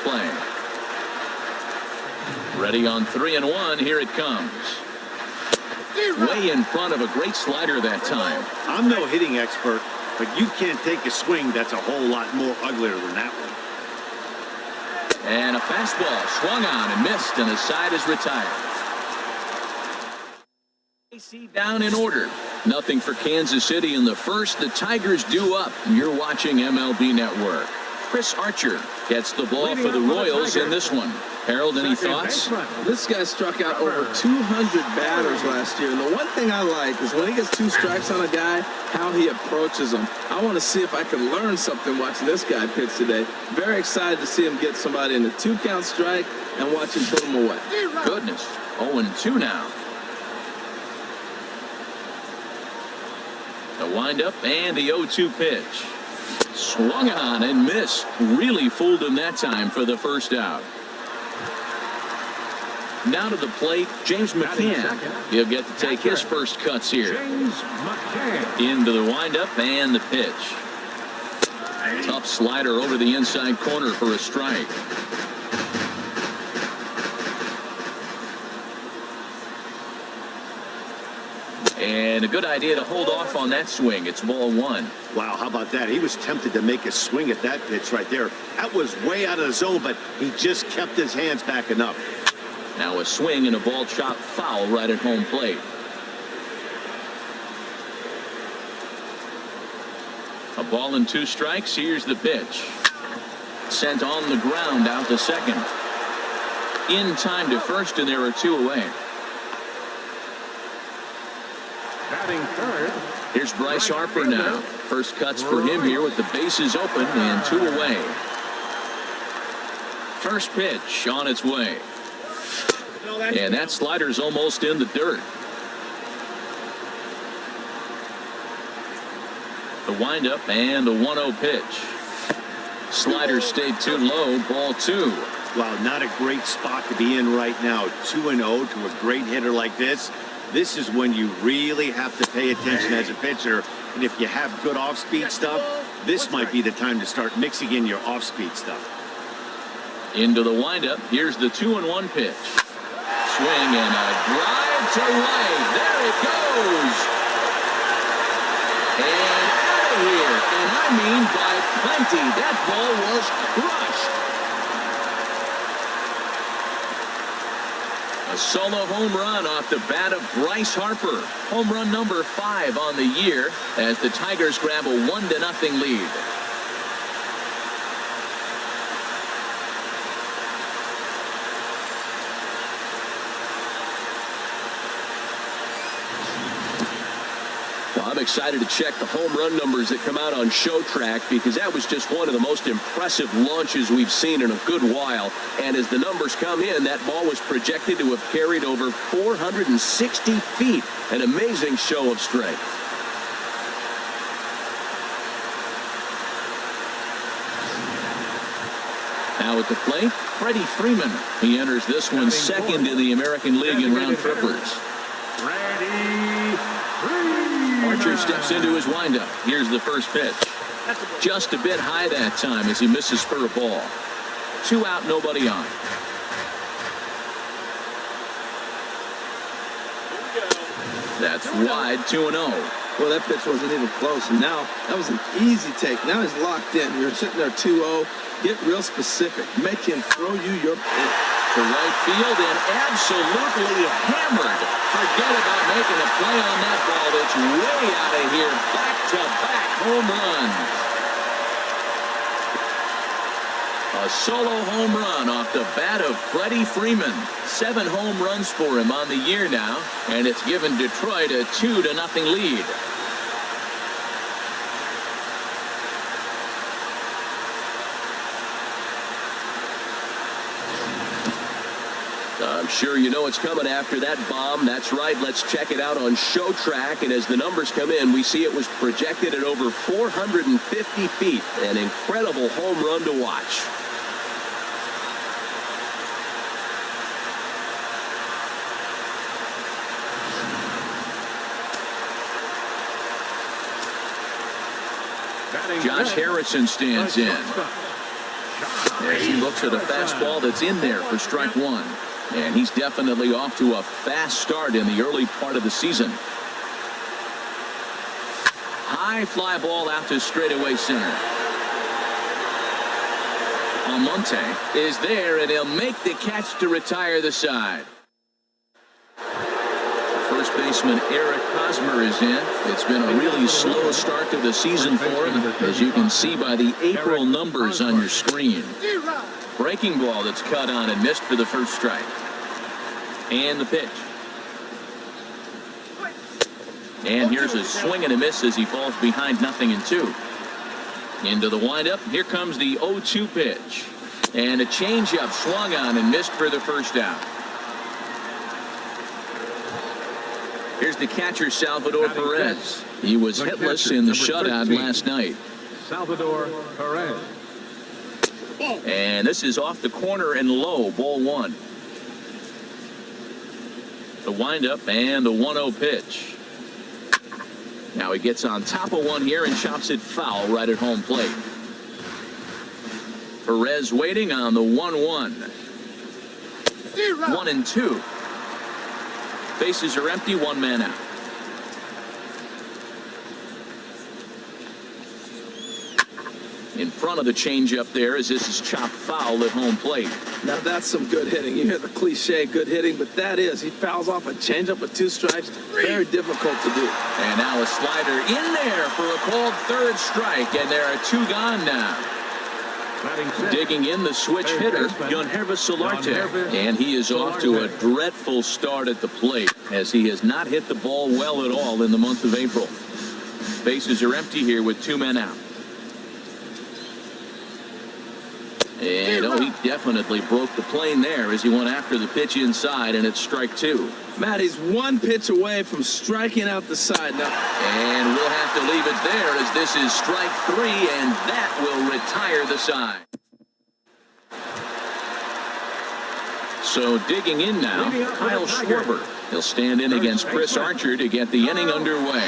play. Ready on 3-1. Here it comes. Way in front of a great slider that time. I'm no hitting expert, but you can't take a swing that's a whole lot more uglier than that one. And a fastball swung on and missed, and the side is retired. KC down in order. Nothing for Kansas City in the first. The Tigers due up, and you're watching MLB Network. Chris Archer gets the ball for the Royals in this one. Harold, any thoughts? This guy struck out over 200 batters last year, and the one thing I like is when he gets 2 strikes on a guy, how he approaches them. I want to see if I can learn something watching this guy pitch today. Very excited to see him get somebody in a 2-count strike and watch him put him away. Goodness. 0-2 now. The windup and the 0-2 pitch. Swung on and missed. Really fooled him that time for the first out. Now to the plate, James McCann. He'll get to take his first cuts here. Into the windup and the pitch. Tough slider over the inside corner for a strike. And a good idea to hold off on that swing. It's ball 1. Wow, how about that? He was tempted to make a swing at that pitch right there. That was way out of the zone, but he just kept his hands back enough. Now a swing and a ball chopped foul right at home plate. A ball and 2 strikes. Here's the pitch. Sent on the ground out to second. In time to first, and there are 2 away. Batting third. Here's Bryce Harper now. First cuts for him here with the bases open and 2 away. First pitch on its way. And that slider's almost in the dirt. The windup and the 1-0 pitch. Slider stayed too low. Ball 2. Wow, not a great spot to be in right now. 2-0 to a great hitter like this. This is when you really have to pay attention as a pitcher. And if you have good off-speed stuff, this might be the time to start mixing in your off-speed stuff. Into the windup. Here's the 2-1 pitch. Swing and a drive to right. There it goes. And out of here. And I mean by plenty. That ball was crushed. A solo home run off the bat of Bryce Harper. Home run number 5 on the year as the Tigers grab a 1-0 lead. I'm excited to check the home run numbers that come out on Show Track because that was just one of the most impressive launches we've seen in a good while. And as the numbers come in, that ball was projected to have carried over 460 feet. An amazing show of strength. Now at the plate, Freddie Freeman. He enters this one second in the American League in round trippers. Archer steps into his windup. Here's the first pitch. Just a bit high that time as he misses for a ball. 2 out, nobody on. That's wide, 2-0. Well, that pitch wasn't even close, and now that was an easy take. Now he's locked in. You're sitting there 2-0. Get real specific. Make him throw you your pitch. To right field and absolutely hammered. Forget about making a play on that ball. That's way out of here. Back-to-back home runs. A solo home run off the bat of Freddie Freeman. 7 home runs for him on the year now, and it's given Detroit a 2-0 lead. I'm sure you know what's coming after that bomb. That's right. Let's check it out on Show Track. And as the numbers come in, we see it was projected at over 450 feet. An incredible home run to watch. Josh Harrison stands in. As he looks at a fastball that's in there for strike one. And he's definitely off to a fast start in the early part of the season. High fly ball out to straightaway center. Almonte is there, and he'll make the catch to retire the side. First baseman Eric Hosmer is in. It's been a really slow start to the season for him, as you can see by the April numbers on your screen. Breaking ball that's cut on and missed for the first strike. And the pitch. And here's a swing and a miss as he falls behind 0-2. Into the windup. Here comes the 0-2 pitch. And a changeup swung on and missed for the first out. Here's the catcher, Salvador Perez. He was hitless in the shutout last night. Salvador Perez. And this is off the corner and low, ball one. The windup and the 1-0 pitch. Now he gets on top of one here and chops it foul right at home plate. Perez waiting on the 1-1. 1-2. Bases are empty, one man out. In front of the changeup there as this is chopped foul at home plate. Now that's some good hitting. You hear the cliche good hitting, but that is. He fouls off a changeup with 2 strikes. Very difficult to do. And now a slider in there for a called third strike, and there are 2 gone now. Digging in the switch hitter, Yonhervis Solarte. And he is off to a dreadful start at the plate, as he has not hit the ball well at all in the month of April. Bases are empty here with 2 men out. And he definitely broke the plane there as he went after the pitch inside, and it's strike 2. Matt, he's 1 pitch away from striking out the side now. And we'll have to leave it there as this is strike 3, and that will retire the side. So digging in now, Kyle Schwarber. He'll stand in against Chris Archer to get the inning underway.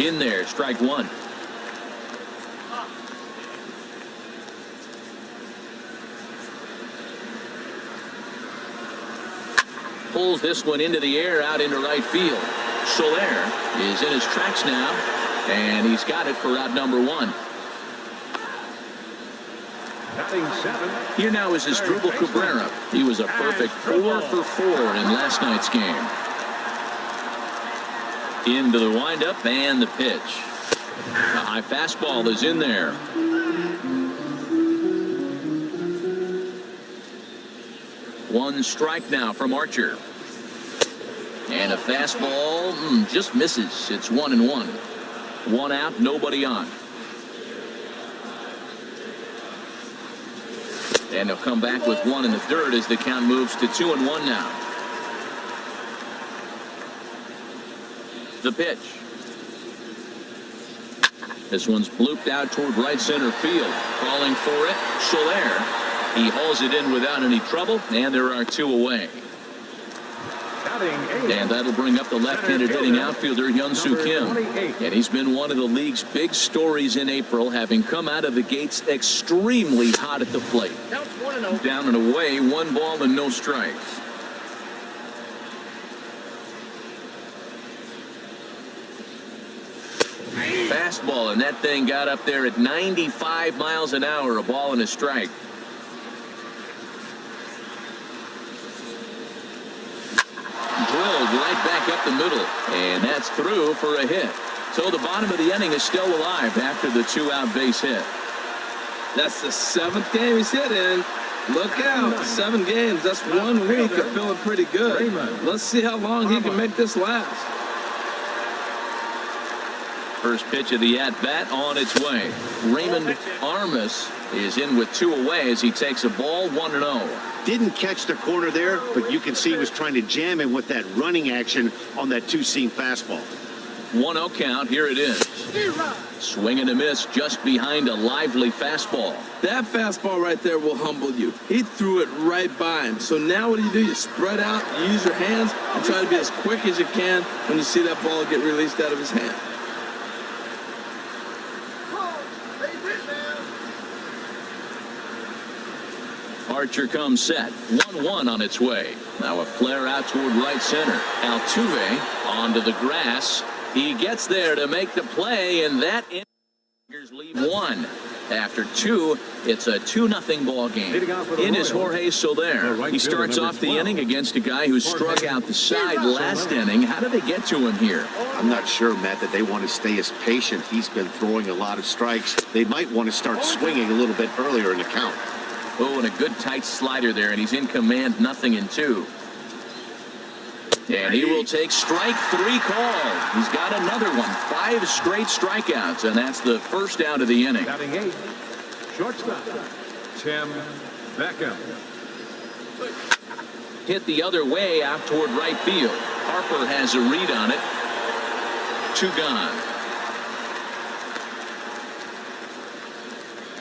In there, strike 1. Pulls this one into the air out into right field. Soler is in his tracks now, and he's got it for out number 1. Here now is Asdrubal Cabrera. He was a perfect 4 for 4 in last night's game. Into the windup and the pitch. A high fastball is in there. One strike now from Archer. And a fastball just misses. It's 1-1. 1 out, nobody on. And they'll come back with 1 in the third as the count moves to 2-1 now. The pitch. This one's blooped out toward right center field. Calling for it, Soler. He hauls it in without any trouble, and there are 2 away. And that'll bring up the left-handed hitting outfielder Hyun-Soo Kim. And he's been one of the league's big stories in April, having come out of the gates extremely hot at the plate. Down and away, 1 ball and no strikes. Fastball, and that thing got up there at 95 miles an hour, a ball and a strike. Drilled right back up the middle, and that's through for a hit. So the bottom of the inning is still alive after the 2-out base hit. That's the 7th game he's hit in. Look out, 7 games. That's 1 week of feeling pretty good. Let's see how long he can make this last. First pitch of the at-bat on its way. Raymond Armas is in with 2 away as he takes a ball, 1-0. Didn't catch the corner there, but you can see he was trying to jam him with that running action on that 2-seam fastball. 1-0 count. Here it is. Swing and a miss just behind a lively fastball. That fastball right there will humble you. He threw it right by him. So now what do? You spread out, you use your hands, and try to be as quick as you can when you see that ball get released out of his hand. Archer comes set. 1-1 on its way. Now a flare out toward right center. Altuve onto the grass. He gets there to make the play, and that Tigers lead 1. After 2, it's a 2-0 ball game. In is Jorge Soler. He starts off the inning against a guy who struck out the side last inning. How did they get to him here? I'm not sure, Matt, that they want to stay as patient. He's been throwing a lot of strikes. They might want to start swinging a little bit earlier in the count. Oh, and a good tight slider there, and he's in command, 0-2. And he will take strike 3 call. He's got another one. 5 straight strikeouts, and that's the first out of the inning. Batting 8, shortstop, Tim Beckham. Hit the other way out toward right field. Harper has a read on it. 2 gone.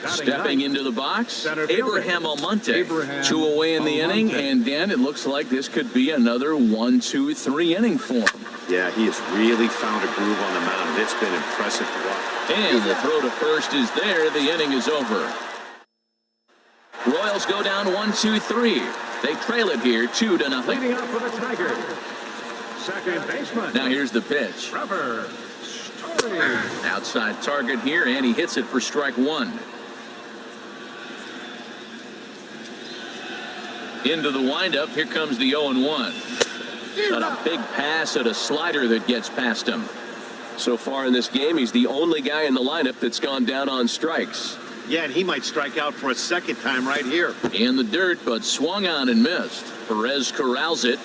Stepping into the box, Abraham Almonte. 2 away in the inning, and Dan, it looks like this could be another 1-2-3 inning for him. Yeah, he has really found a groove on the mound. It's been impressive to watch. And the throw to first is there. The inning is over. Royals go down 1-2-3. They trail it here 2-0. Leading off for the Tigers, second baseman. Now here's the pitch. Trevor Story. Outside target here, and he hits it for strike 1. Into the windup, here comes the 0-1. Got a big pass at a slider that gets past him. So far in this game, he's the only guy in the lineup that's gone down on strikes. Yeah, and he might strike out for a second time right here. In the dirt, but swung on and missed. Perez corrals it,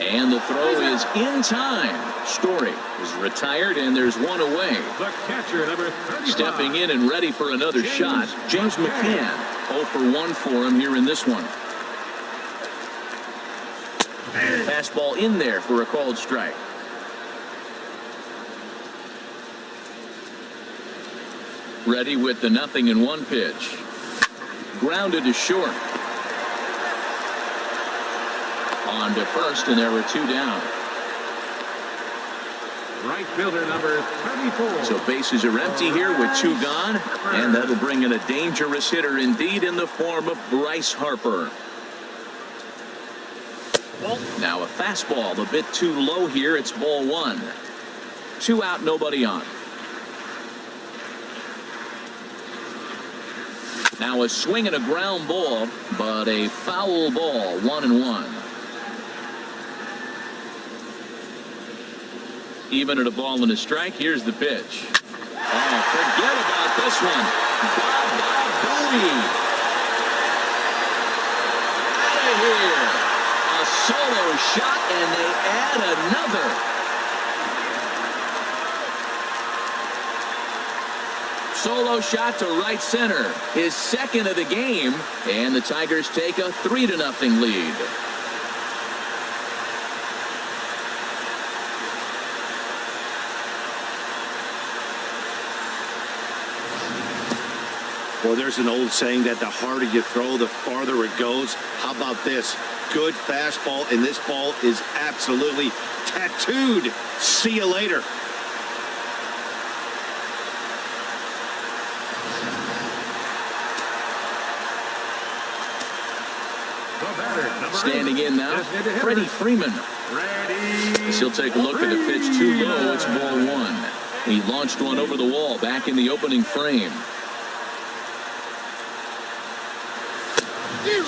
and the throw is in time. Story is retired, and there's 1 away. The catcher, number 35. Stepping in and ready for another shot, James McCann. 0 for 1 for him here in this one. Fastball in there for a called strike. Ready with the 0-1 pitch. Grounded to short. On to first, and there were 2 down. Right fielder number 34. So bases are empty here with 2 gone, and that'll bring in a dangerous hitter indeed in the form of Bryce Harper. Now a fastball a bit too low here. It's ball 1. 2 out, nobody on. Now a swing and a ground ball, but a foul ball. 1-1. Even at a ball and a strike. Here's the pitch. Oh, forget about this one. Booey. Out of here. A solo shot, and they add another. Solo shot to right center. His second of the game, and the Tigers take a 3-0 lead. Well, there's an old saying that the harder you throw, the farther it goes. How about this? Good fastball, and this ball is absolutely tattooed. See you later. Standing in now, Freddie Freeman. He'll take a look at the pitch too low. It's ball 1. He launched one over the wall back in the opening frame.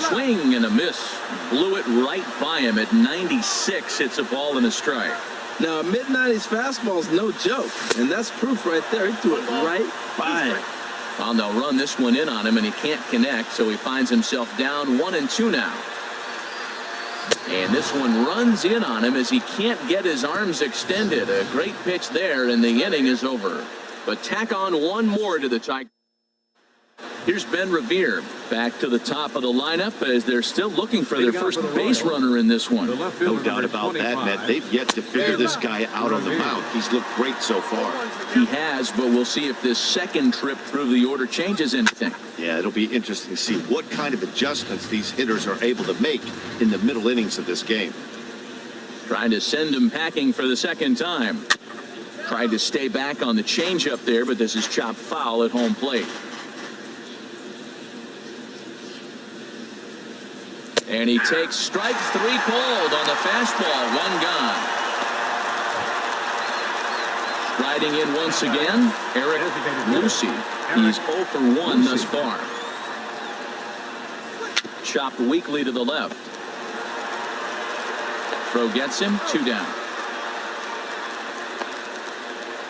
Swing and a miss. Blew it right by him at 96. It's a ball and a strike. Now, a mid-90s fastball is no joke, and that's proof right there. He threw it right by him. Well, they'll run this one in on him, and he can't connect, so he finds himself down 1-2 now. And this one runs in on him as he can't get his arms extended. A great pitch there, and the inning is over. But tack on one more to the Tigers. Here's Ben Revere back to the top of the lineup as they're still looking for their first base runner in this one. No doubt about that, Matt. They've yet to figure this guy out on the mound. He's looked great so far. He has, but we'll see if this second trip through the order changes anything. Yeah, it'll be interesting to see what kind of adjustments these hitters are able to make in the middle innings of this game. Trying to send him packing for the second time. Tried to stay back on the changeup there, but this is chopped foul at home plate. And he takes strike 3 called on the fastball. 1 gone. Riding in once again, Eric Lucy. He's 0 for 1 thus far. Chopped weakly to the left. Throw gets him. 2 down.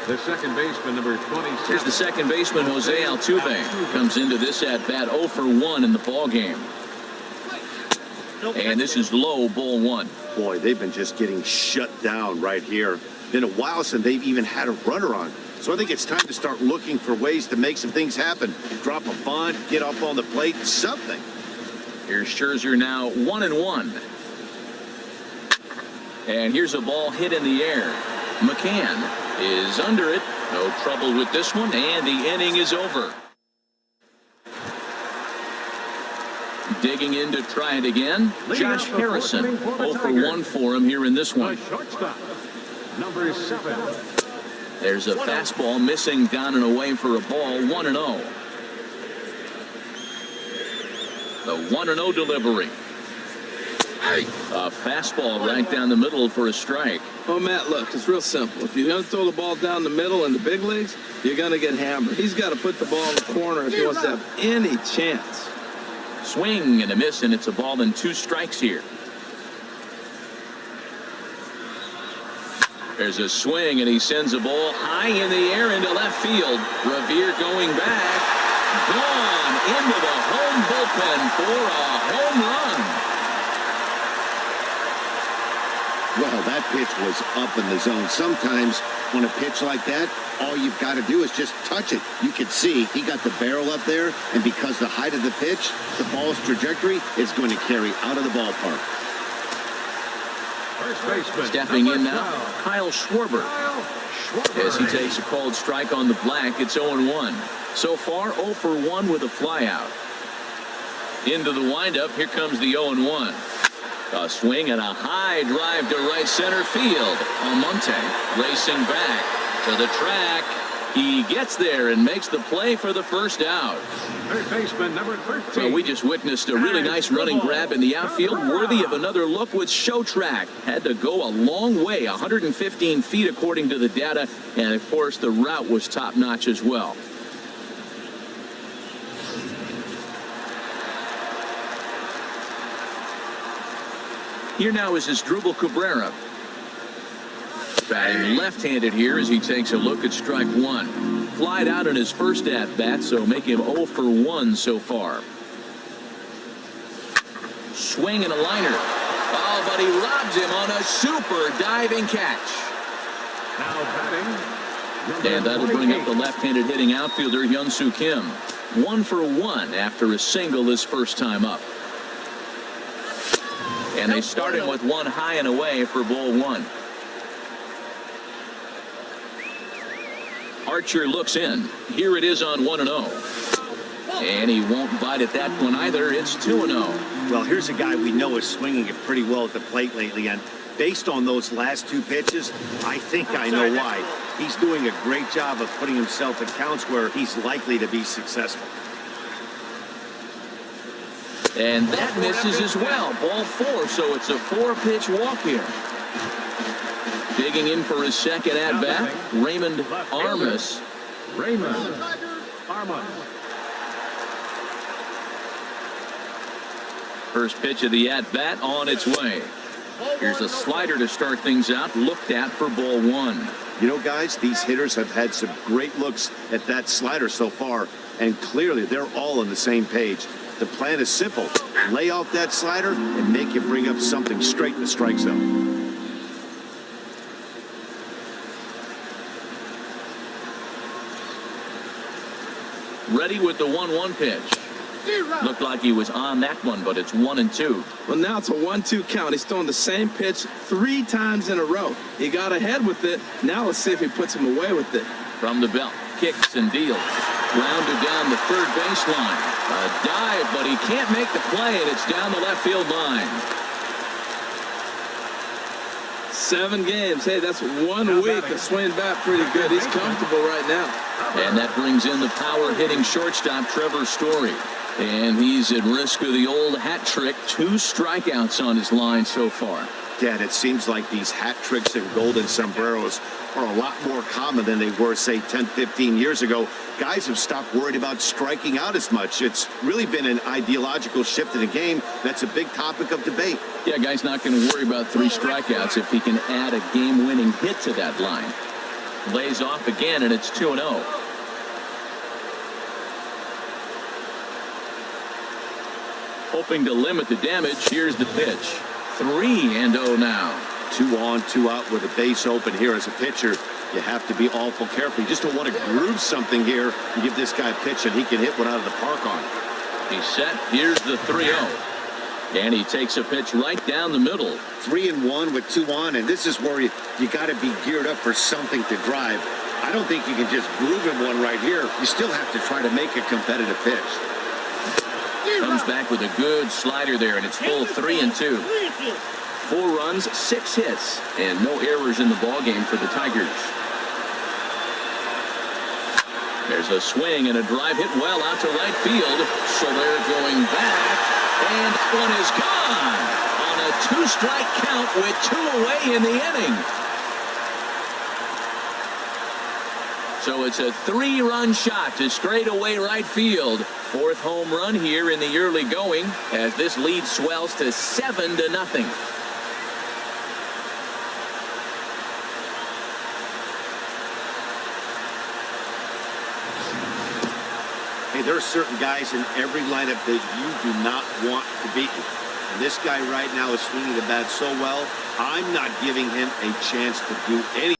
The second baseman, number 27. Here's the second baseman, Jose Altuve. Comes into this at bat 0 for 1 in the ball game. And this is low, ball 1. Boy, they've been just getting shut down right here. Been a while since they've even had a runner on. So I think it's time to start looking for ways to make some things happen. Drop a bunt, get up on the plate, something. Here's Scherzer now 1-1. And here's a ball hit in the air. McCann is under it. No trouble with this one, and the inning is over. Digging in to try it again, Josh Harrison. 0 for 1 for him here in this one. The shortstop, number 7. There's a fastball missing down and away for a ball. 1-0. The 1-0 delivery. A fastball right down the middle for a strike. Oh, Matt, look, it's real simple. If you're going to throw the ball down the middle in the big leagues, you're going to get hammered. He's got to put the ball in the corner if he wants to have any chance. Swing and a miss, and it's a ball and 2 strikes here. There's a swing, and he sends a ball high in the air into left field. Revere going back. Gone into the home bullpen for a home run. Well, that pitch was up in the zone. Sometimes on a pitch like that, all you've got to do is just touch it. You can see he got the barrel up there, and because the height of the pitch, the ball's trajectory is going to carry out of the ballpark. First baseman, Stepping in now, 12. Kyle Schwarber. As he takes a called strike on the black, it's 0-1. So far, 0 for 1 with a flyout. Into the windup, here comes the 0-1. A swing and a high drive to right center field. Almonte racing back to the track. He gets there and makes the play for the first out. Third baseman, number 13. So we just witnessed a really nice running grab in the outfield, worthy of another look with Show Track. Had to go a long way, 115 feet according to the data, and of course the route was top-notch as well. Here now is Asdrubal Cabrera. Batting left-handed here as he takes a look at strike 1. Flied out in his first at-bat, so make him 0 for 1 so far. Swing and a liner. Oh, but he robs him on a super diving catch. Now batting, And that'll bring up the left-handed hitting outfielder Hyun-Soo Kim. 1 for 1 after a single his first time up. And they start him with 1 high and away for ball 1. Archer looks in. Here it is on 1-0. And he won't bite at that one either. It's 2-0. Well, here's a guy we know is swinging it pretty well at the plate lately, and based on those last 2 pitches, I think I know why. He's doing a great job of putting himself in counts where he's likely to be successful. And that misses as well. Ball 4, so it's a 4-pitch walk here. Digging in for his second at-bat, Raymond Armas. Raymond Armas. First pitch of the at-bat on its way. Here's a slider to start things out, looked at for ball 1. You know, guys, these hitters have had some great looks at that slider so far, and clearly they're all on the same page. The plan is simple. Lay off that slider and make it bring up something straight in the strike zone. Ready with the 1-1 pitch. Looked like he was on that one, but it's 1-2. Well, now it's a 1-2 count. He's throwing the same pitch 3 times in a row. He got ahead with it. Now let's see if he puts him away with it. From the belt, kicks and deals. Grounded down the third baseline. A dive, but he can't make the play, and it's down the left field line. 7 games. Hey, that's 1 week of swinging bat pretty good. He's comfortable right now. And that brings in the power-hitting shortstop, Trevor Story. And he's at risk of the old hat trick. 2 strikeouts on his line so far. Dad, it seems like these hat tricks and golden sombreros are a lot more common than they were, say, 10, 15 years ago. Guys have stopped worried about striking out as much. It's really been an ideological shift in the game. That's a big topic of debate. Yeah, guy's not going to worry about 3 strikeouts if he can add a game-winning hit to that line. Lays off again, and it's 2-0. Hoping to limit the damage, here's the pitch. 3-0 now. 2 on, 2 out with a base open here as a pitcher. You have to be awful careful. You just don't want to groove something here and give this guy a pitch and he can hit one out of the park on it. He's set. Here's the 3-0. And he takes a pitch right down the middle. 3-1 with 2 on, and this is where you got to be geared up for something to drive. I don't think you can just groove him one right here. You still have to try to make a competitive pitch. Comes back with a good slider there, and it's full 3-2. 4 runs, 6 hits, and no errors in the ballgame for the Tigers. There's a swing and a drive hit well out to right field. Soler going back, and that one is gone on a 2-strike count with 2 away in the inning. So it's a 3-run shot to straightaway right field. 4th home run here in the early going as this lead swells to 7-0. Hey, there are certain guys in every lineup that you do not want to beat you. And this guy right now is swinging the bat so well, I'm not giving him a chance to do anything.